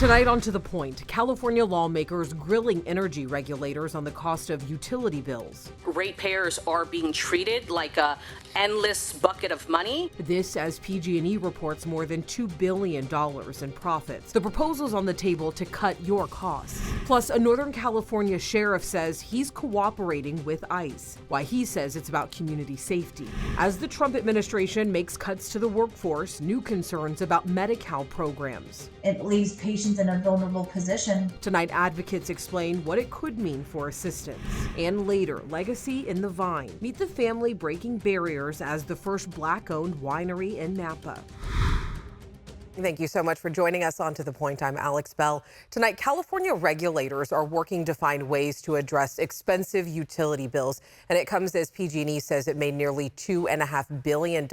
Tonight on To The Point, California lawmakers grilling energy regulators on the cost of utility bills. Ratepayers are being treated like a endless bucket of money. This as PG&E reports more than $2 billion in profits. The proposal's on the table to cut your costs. Plus, a Northern California sheriff says he's cooperating with ICE. Why he says it's about community safety. As the Trump administration makes cuts to the workforce, new concerns about Medi-Cal programs. It leaves patients in a vulnerable position. Tonight, advocates explain what it could mean for assistance. And later, legacy in the Vine. Meet the family breaking barriers as the first Black-owned winery in Napa. Thank you so much for joining us on To The Point. I'm Alex Bell. Tonight, California regulators are working to find ways to address expensive utility bills. And it comes as PG&E says it made nearly $2.5 billion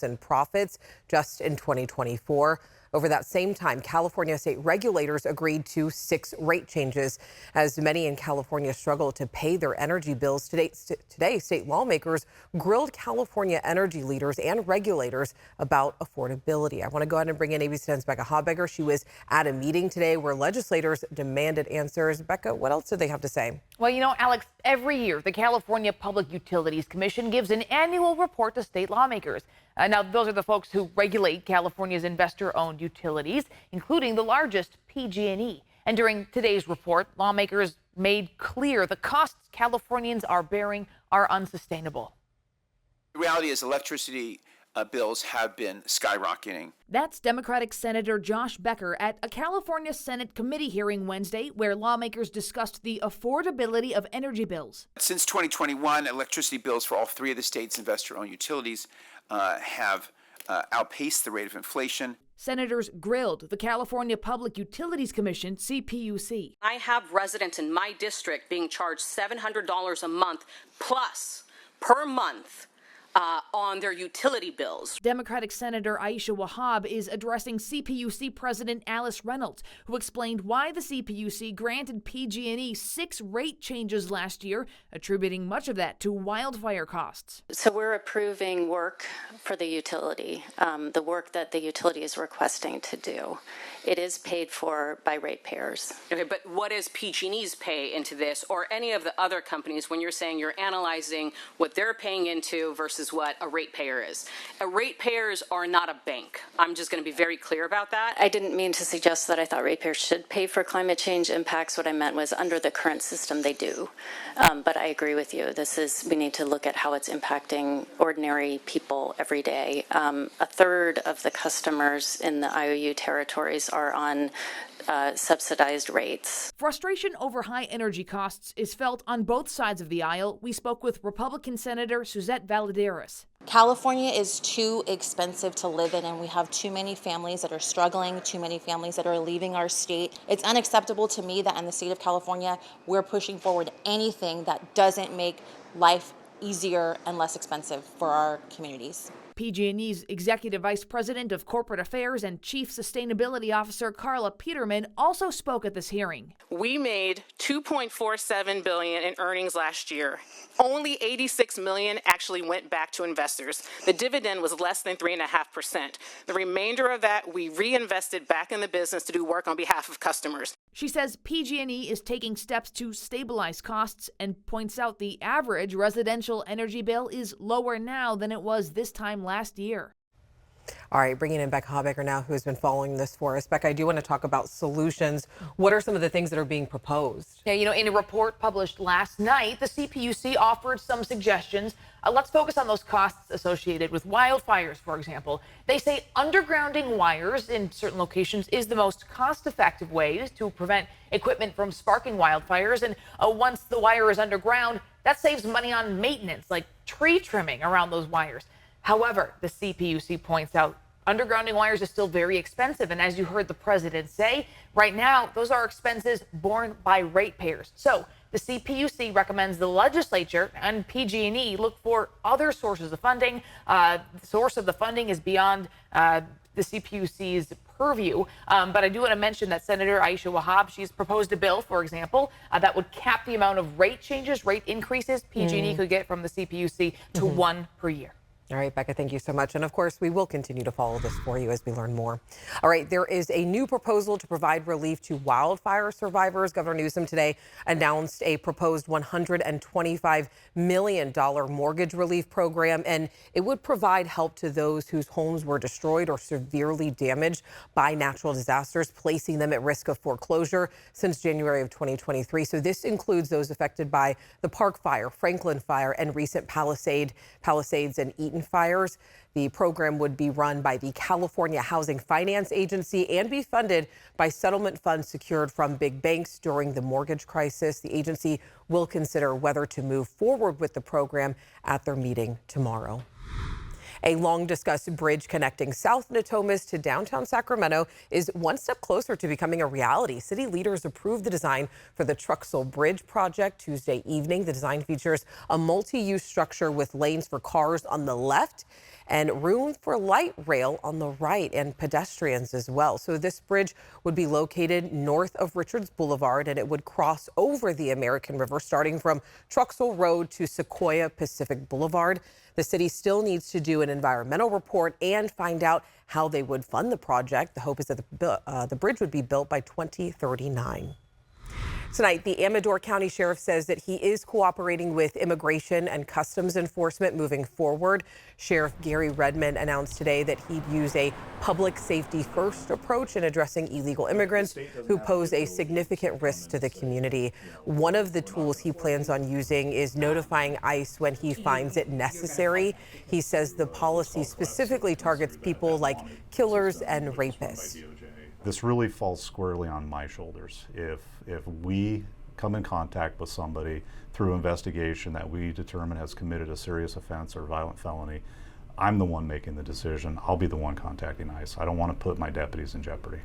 in profits just in 2024. Over that same time, California state regulators agreed to 6 rate changes as many in California struggle to pay their energy bills. Today, state lawmakers grilled California energy leaders and regulators about affordability. I want to go ahead and bring in ABC 10's Becca Habegger. She was at a meeting today where legislators demanded answers. Becca, what else did they have to say? Well, you know, Alex, every year the California Public Utilities Commission gives an annual report to state lawmakers. Now, those are the folks who regulate California's investor-owned utilities, including the largest, PG&E. And during today's report, lawmakers made clear the costs Californians are bearing are unsustainable. The reality is electricity bills have been skyrocketing. That's Democratic Senator Josh Becker at a California Senate committee hearing Wednesday, where lawmakers discussed the affordability of energy bills. Since 2021, electricity bills for all 3 of the state's investor-owned utilities have outpaced the rate of inflation. Senators grilled the California Public Utilities Commission, CPUC. I have residents in my district being charged $700 a month plus per month on their utility bills. Democratic Senator Aisha Wahab is addressing CPUC President Alice Reynolds, who explained why the CPUC granted PG&E 6 rate changes last year, attributing much of that to wildfire costs. So we're approving work for the utility, the work that the utility is requesting to do. It is paid for by ratepayers. Okay, but what is PG&E's pay into this, or any of the other companies, when you're saying you're analyzing what they're paying into versus what a ratepayer is? Ratepayers are not a bank. I'm just going to be very clear about that. I didn't mean to suggest that I thought ratepayers should pay for climate change impacts. What I meant was under the current system they do. But I agree with you. We need to look at how it's impacting ordinary people every day. A third of the customers in the IOU territories are on subsidized rates. Frustration over high energy costs is felt on both sides of the aisle. We spoke with Republican Senator Suzette Valadares. California is too expensive to live in, and we have too many families that are struggling, too many families that are leaving our state. It's unacceptable to me that in the state of California, we're pushing forward anything that doesn't make life easier and less expensive for our communities. PG&E's Executive Vice President of Corporate Affairs and Chief Sustainability Officer Carla Peterman also spoke at this hearing. We made $2.47 billion in earnings last year. Only $86 million actually went back to investors. The dividend was less than 3.5%. The remainder of that we reinvested back in the business to do work on behalf of customers. She says PG&E is taking steps to stabilize costs and points out the average residential energy bill is lower now than it was this time last year. All right, bringing in Becca Habegger now, who has been following this for us. Becca, I do want to talk about solutions. What are some of the things that are being proposed? Yeah, you know, in a report published last night, the CPUC offered some suggestions. Let's focus on those costs associated with wildfires, for example. They say undergrounding wires in certain locations is the most cost-effective way to prevent equipment from sparking wildfires. And once the wire is underground, that saves money on maintenance, like tree trimming around those wires. However, the CPUC points out undergrounding wires is still very expensive. And as you heard the president say, right now, those are expenses borne by ratepayers. So the CPUC recommends the legislature and PG&E look for other sources of funding. The source of the funding is beyond the CPUC's purview. But I do want to mention that Senator Aisha Wahab, she's proposed a bill, for example, that would cap the amount of rate changes, rate increases PG&E could get from the CPUC to 1 per year. All right, Becca, thank you so much. And of course, we will continue to follow this for you as we learn more. All right, there is a new proposal to provide relief to wildfire survivors. Governor Newsom today announced a proposed $125 million mortgage relief program, and it would provide help to those whose homes were destroyed or severely damaged by natural disasters, placing them at risk of foreclosure since January of 2023. So this includes those affected by the Park Fire, Franklin Fire, and recent Palisades and Eaton fires. The program would be run by the California Housing Finance Agency and be funded by settlement funds secured from big banks during the mortgage crisis. The agency will consider whether to move forward with the program at their meeting tomorrow. A long-discussed bridge connecting South Natomas to downtown Sacramento is one step closer to becoming a reality. City leaders approved the design for the Truxell Bridge project Tuesday evening. The design features a multi-use structure with lanes for cars on the left and room for light rail on the right and pedestrians as well. So this bridge would be located north of Richards Boulevard, and it would cross over the American River starting from Truxell Road to Sequoia Pacific Boulevard. The city still needs to do an environmental report and find out how they would fund the project. The hope is that the bridge would be built by 2039. Tonight, the Amador County Sheriff says that he is cooperating with Immigration and Customs Enforcement moving forward. Sheriff Gary Redmond announced today that he'd use a public safety first approach in addressing illegal immigrants who pose a significant risk to the community. One of the tools he plans on using is notifying ICE when he finds it necessary. He says the policy specifically targets people like killers and rapists. This really falls squarely on my shoulders. If we come in contact with somebody through investigation that we determine has committed a serious offense or violent felony, I'm the one making the decision. I'll be the one contacting ICE. I don't want to put my deputies in jeopardy.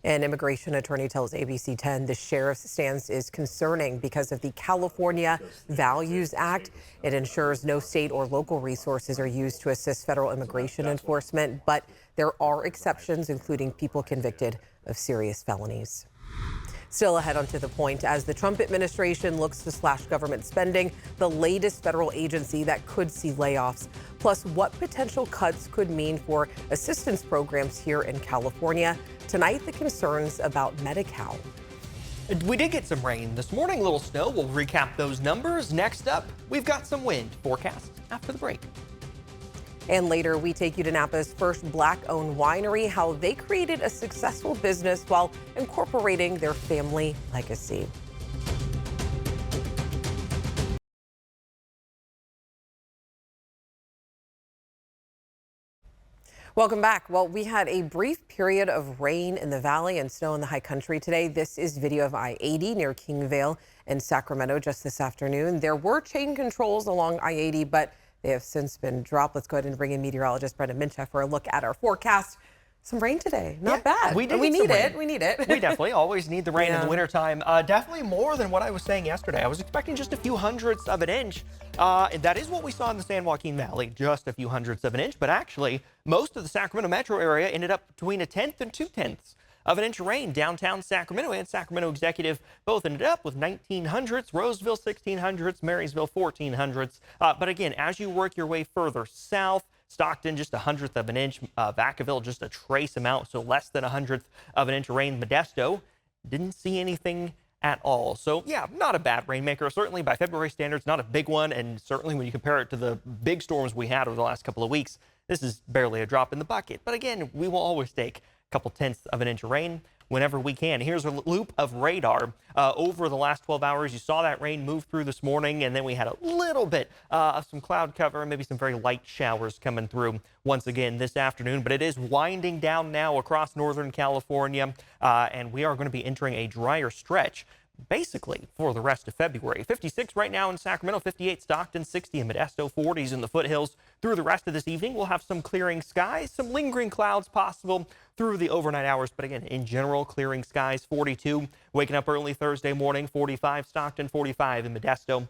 An immigration attorney tells ABC 10 the sheriff's stance is concerning because of the California Values Act. It ensures no state or local resources are used to assist federal immigration enforcement, but there are exceptions, including people convicted of serious felonies. Still ahead onto the point, as the Trump administration looks to slash government spending, the latest federal agency that could see layoffs, plus what potential cuts could mean for assistance programs here in California. Tonight, the concerns about Medi-Cal. We did get some rain this morning, a little snow. We'll recap those numbers. Next up, we've got some wind forecast after the break. And later, we take you to Napa's first Black-owned winery, how they created a successful business while incorporating their family legacy. Welcome back. Well, we had a brief period of rain in the valley and snow in the high country today. This is video of I-80 near Kingvale and Sacramento just this afternoon. There were chain controls along I-80, but they have since been dropped. Let's go ahead and bring in meteorologist Brendan Minchak for a look at our forecast. Some rain today. Not bad. We need it. We need it. We definitely always need the rain in the wintertime. Definitely more than what I was saying yesterday. I was expecting just a few hundredths of an inch. And that is what we saw in the San Joaquin Valley, just a few hundredths of an inch. But actually, most of the Sacramento metro area ended up between a tenth and 2/10 of an inch of rain. Downtown Sacramento and Sacramento Executive both ended up with 1900ths, Roseville 1600ths, Marysville 1400ths. But again, as you work your way further south, Stockton just a hundredth of an inch, Vacaville just a trace amount, so less than a hundredth of an inch of rain. Modesto didn't see anything at all. So yeah, not a bad rainmaker. Certainly by February standards, not a big one. And certainly when you compare it to the big storms we had over the last couple of weeks, this is barely a drop in the bucket. But again, we will always take a couple tenths of an inch of rain whenever we can. Here's a loop of radar. Over the last 12 hours, you saw that rain move through this morning, and then we had a little bit of some cloud cover and maybe some very light showers coming through once again this afternoon. But it is winding down now across Northern California, and we are going to be entering a drier stretch basically for the rest of February. 56 right now in Sacramento, 58 Stockton, 60 in Modesto, 40s in the foothills. Through the rest of this evening, we'll have some clearing skies, some lingering clouds possible through the overnight hours. But again, in general, clearing skies, 42. Waking up early Thursday morning, 45 Stockton, 45 in Modesto.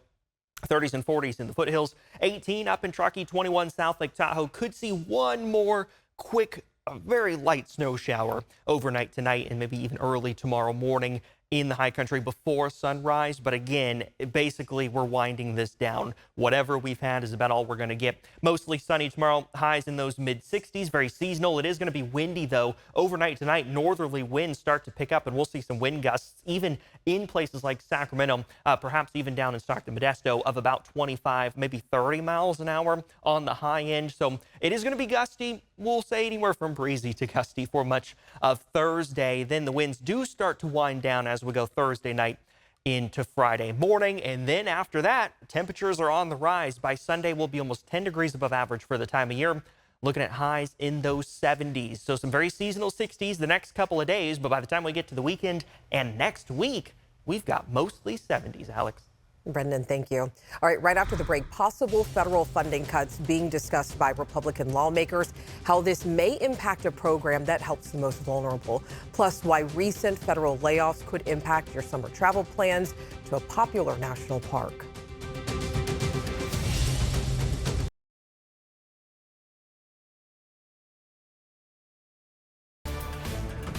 30s and 40s in the foothills. 18 up in Truckee, 21 South Lake Tahoe. Could see one more quick, very light snow shower overnight tonight and maybe even early tomorrow morning. in the high country before sunrise. But again, basically, we're winding this down. Whatever we've had is about all we're going to get. Mostly sunny tomorrow, highs in those mid-60s, very seasonal. It is going to be windy, though. Overnight tonight, northerly winds start to pick up, and we'll see some wind gusts even in places like Sacramento, perhaps even down in Stockton Modesto, of about 25, maybe 30 miles an hour on the high end. So it is going to be gusty. We'll say anywhere from breezy to gusty for much of Thursday. Then the winds do start to wind down as we go Thursday night into Friday morning. And then after that, temperatures are on the rise. By Sunday, we'll be almost 10 degrees above average for the time of year, looking at highs in those 70s. So some very seasonal 60s the next couple of days. But by the time we get to the weekend and next week, we've got mostly 70s, Alex. Brendan, thank you. All right, right after the break, possible federal funding cuts being discussed by Republican lawmakers, how this may impact a program that helps the most vulnerable, plus why recent federal layoffs could impact your summer travel plans to a popular national park.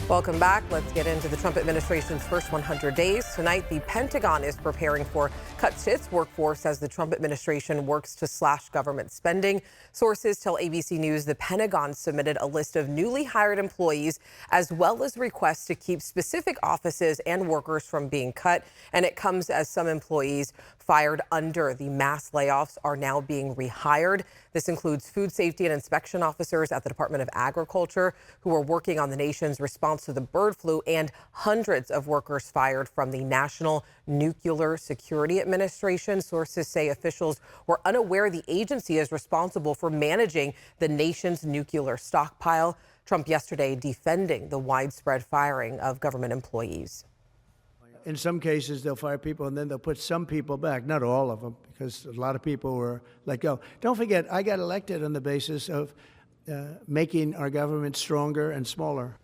Welcome back. Let's get into the Trump administration's first 100 days. Tonight, the Pentagon is preparing for cuts to its workforce as the Trump administration works to slash government spending. Sources tell ABC News the Pentagon submitted a list of newly hired employees, as well as requests to keep specific offices and workers from being cut. And it comes as some employees fired under the mass layoffs are now being rehired. This includes food safety and inspection officers at the Department of Agriculture who are working on the nation's response to the bird flu, and hundreds of workers fired from the National Nuclear Security Administration. Sources say officials were unaware the agency is responsible for managing the nation's nuclear stockpile. Trump yesterday defending the widespread firing of government employees. In some cases, they'll fire people and then they'll put some people back, not all of them, because a lot of people were let go. Don't forget, I got elected on the basis of making our government stronger and smaller.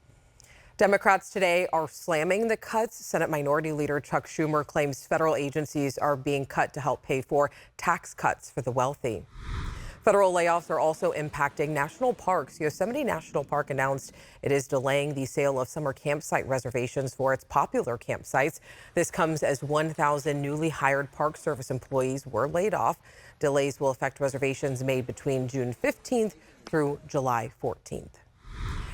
Democrats today are slamming the cuts. Senate Minority Leader Chuck Schumer claims federal agencies are being cut to help pay for tax cuts for the wealthy. Federal layoffs are also impacting national parks. Yosemite National Park announced it is delaying the sale of summer campsite reservations for its popular campsites. This comes as 1,000 newly hired Park Service employees were laid off. Delays will affect reservations made between June 15th through July 14th.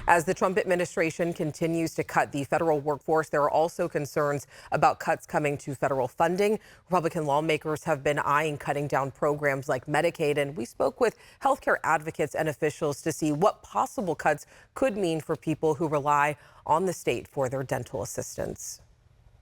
As the Trump administration continues to cut the federal workforce, there are also concerns about cuts coming to federal funding. Republican lawmakers have been eyeing cutting down programs like Medicaid, and we spoke with healthcare advocates and officials to see what possible cuts could mean for people who rely on the state for their dental assistance.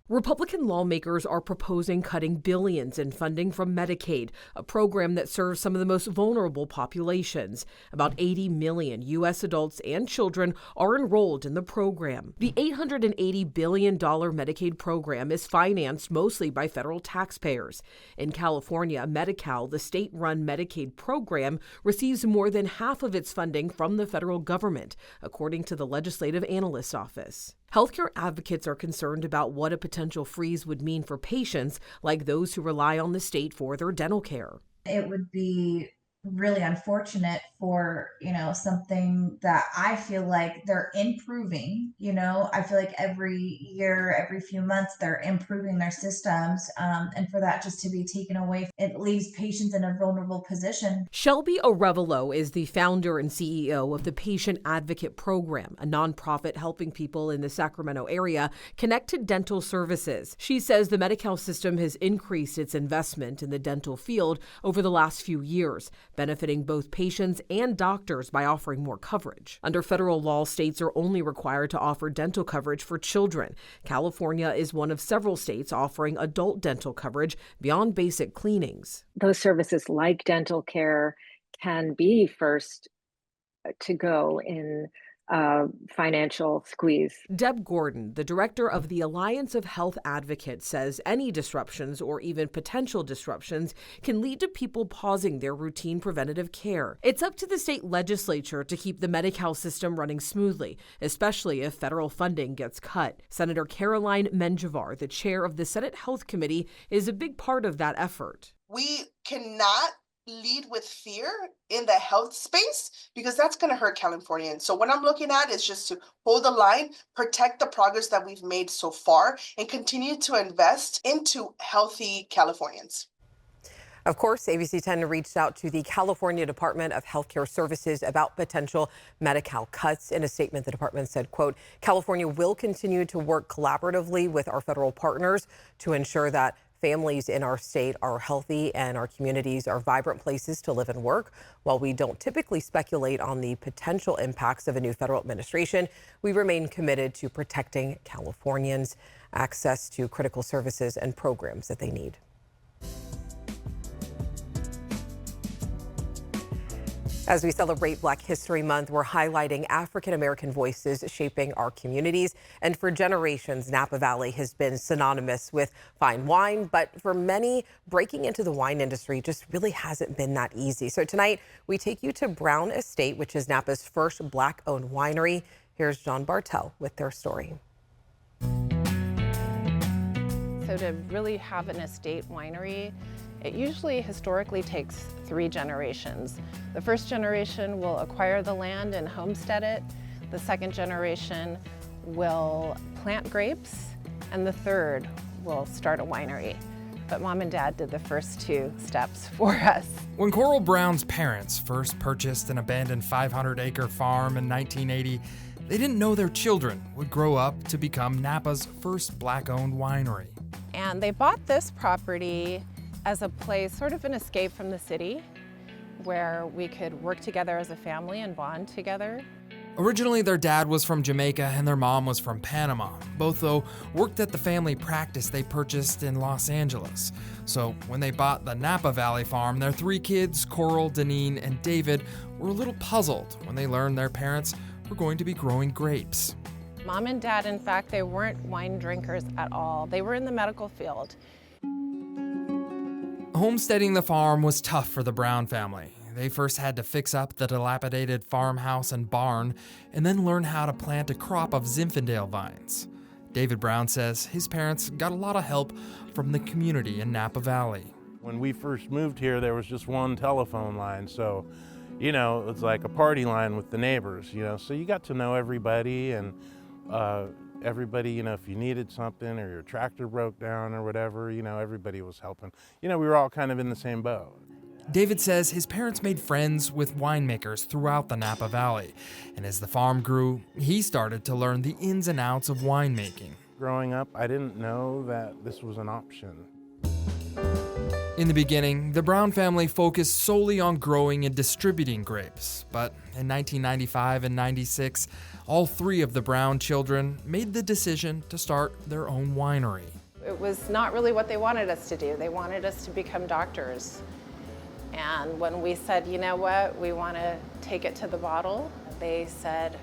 Republican lawmakers are proposing cutting billions in funding from Medicaid, a program that serves some of the most vulnerable populations. About 80 million U.S. adults and children are enrolled in the program. The $880 billion Medicaid program is financed mostly by federal taxpayers. In California, Medi-Cal, the state-run Medicaid program, receives more than half of its funding from the federal government, according to the Legislative Analyst's Office. Healthcare advocates are concerned about what a potential freeze would mean for patients like those who rely on the state for their dental care. It would be really unfortunate for, something that I feel like they're improving. I feel like every year, every few months, they're improving their systems. And for that just to be taken away, it leaves patients in a vulnerable position. Shelby Arevalo is the founder and CEO of the Patient Advocate Program, a nonprofit helping people in the Sacramento area connect to dental services. She says the Medi-Cal system has increased its investment in the dental field over the last few years, benefiting both patients and doctors by offering more coverage. Under federal law, states are only required to offer dental coverage for children. California is one of several states offering adult dental coverage beyond basic cleanings. Those services like dental care can be first to go in financial squeeze. Deb Gordon, the director of the Alliance of Health Advocates, says any disruptions or even potential disruptions can lead to people pausing their routine preventative care. It's up to the state legislature to keep the Medi-Cal system running smoothly, especially if federal funding gets cut. Senator Caroline Menjivar, the chair of the Senate Health Committee, is a big part of that effort. We cannot lead with fear in the health space, because that's going to hurt Californians. So what I'm looking at is just to hold the line, protect the progress that we've made so far, and continue to invest into healthy Californians. Of course, ABC 10 reached out to the California Department of Healthcare Services about potential Medi-Cal cuts. In a statement, the department said, quote, California will continue to work collaboratively with our federal partners to ensure that families in our state are healthy and our communities are vibrant places to live and work. While we don't typically speculate on the potential impacts of a new federal administration, we remain committed to protecting Californians' access to critical services and programs that they need. As we celebrate Black History Month, we're highlighting African-American voices shaping our communities. And for generations, Napa Valley has been synonymous with fine wine. But for many, breaking into the wine industry just really hasn't been that easy. So tonight, we take you to Brown Estate, which is Napa's first Black-owned winery. Here's John Bartel with their story. So to really have an estate winery, it usually historically takes 3 generations. The first generation will acquire the land and homestead it. The second generation will plant grapes, and the third will start a winery. But Mom and Dad did the first 2 steps for us. When Coral Brown's parents first purchased an abandoned 500-acre farm in 1980, they didn't know their children would grow up to become Napa's first Black-owned winery. And they bought this property as a place, sort of an escape from the city, where we could work together as a family and bond together. Originally, their dad was from Jamaica and their mom was from Panama. Both, though, worked at the family practice they purchased in Los Angeles. So when they bought the Napa Valley farm, their 3 kids, Coral, Deneen, and David, were a little puzzled when they learned their parents were going to be growing grapes. Mom and Dad, in fact, they weren't wine drinkers at all. They were in the medical field. Homesteading the farm was tough for the Brown family. They first had to fix up the dilapidated farmhouse and barn, and then learn how to plant a crop of Zinfandel vines. David Brown says his parents got a lot of help from the community in Napa Valley. When we first moved here, there was just one telephone line, so, it's like a party line with the neighbors, so you got to know everybody, and everybody, if you needed something or your tractor broke down or whatever, everybody was helping. We were all kind of in the same boat. David says his parents made friends with winemakers throughout the Napa Valley. And as the farm grew, he started to learn the ins and outs of winemaking. Growing up, I didn't know that this was an option. In the beginning, the Brown family focused solely on growing and distributing grapes. But in 1995 and 96, all 3 of the Brown children made the decision to start their own winery. It was not really what they wanted us to do. They wanted us to become doctors. And when we said, you know what, we want to take it to the bottle, they said,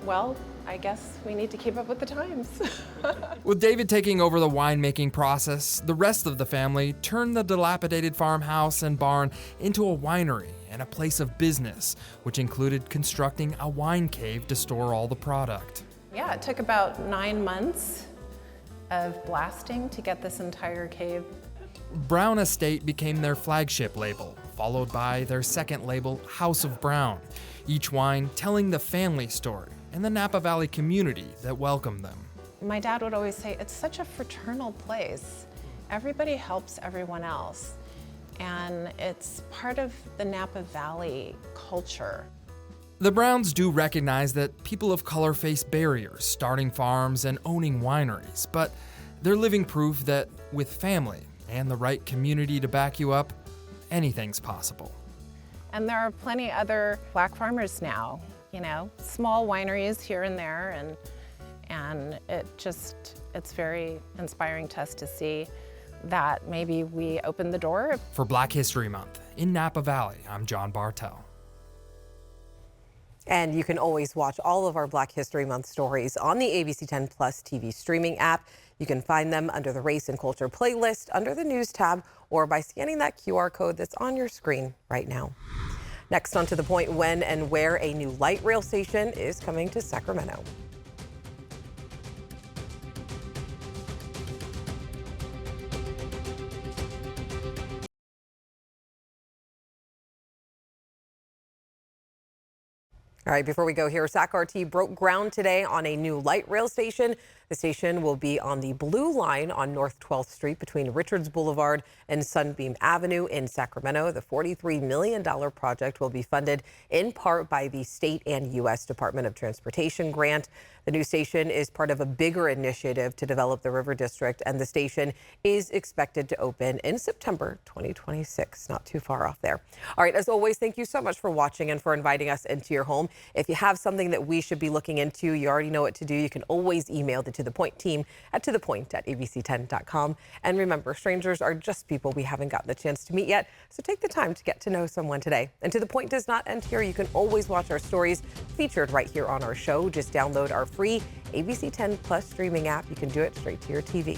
well, I guess we need to keep up with the times. With David taking over the winemaking process, the rest of the family turned the dilapidated farmhouse and barn into a winery and a place of business, which included constructing a wine cave to store all the product. Yeah, it took about 9 months of blasting to get this entire cave. Brown Estate became their flagship label, followed by their second label, House of Brown, each wine telling the family story and the Napa Valley community that welcomed them. My dad would always say, it's such a fraternal place. Everybody helps everyone else. And it's part of the Napa Valley culture. The Browns do recognize that people of color face barriers starting farms and owning wineries, but they're living proof that with family and the right community to back you up, anything's possible. And there are plenty other Black farmers now, small wineries here and there, and it's very inspiring to us to see that maybe we opened the door. For Black History Month in Napa Valley, I'm John Bartel. And you can always watch all of our Black History Month stories on the ABC 10 Plus TV streaming app. You can find them under the Race and Culture playlist, under the News tab, or by scanning that QR code that's on your screen right now. Next, on To the Point, when and where a new light rail station is coming to Sacramento. All right, before we go here, SAC-RT broke ground today on a new light rail station. The station will be on the Blue Line on North 12th Street between Richards Boulevard and Sunbeam Avenue in Sacramento. The $43 million project will be funded in part by the state and U.S. Department of Transportation grant. The new station is part of a bigger initiative to develop the River District, and the station is expected to open in September 2026. Not too far off there. All right, as always, thank you so much for watching and for inviting us into your home. If you have something that we should be looking into, you already know what to do. You can always email the To The Point team at tothepoint@abc10.com. And remember, strangers are just people we haven't gotten the chance to meet yet, so take the time to get to know someone today. And To The Point does not end here. You can always watch our stories featured right here on our show. Just download our free ABC 10 Plus streaming app. You can do it straight to your TV.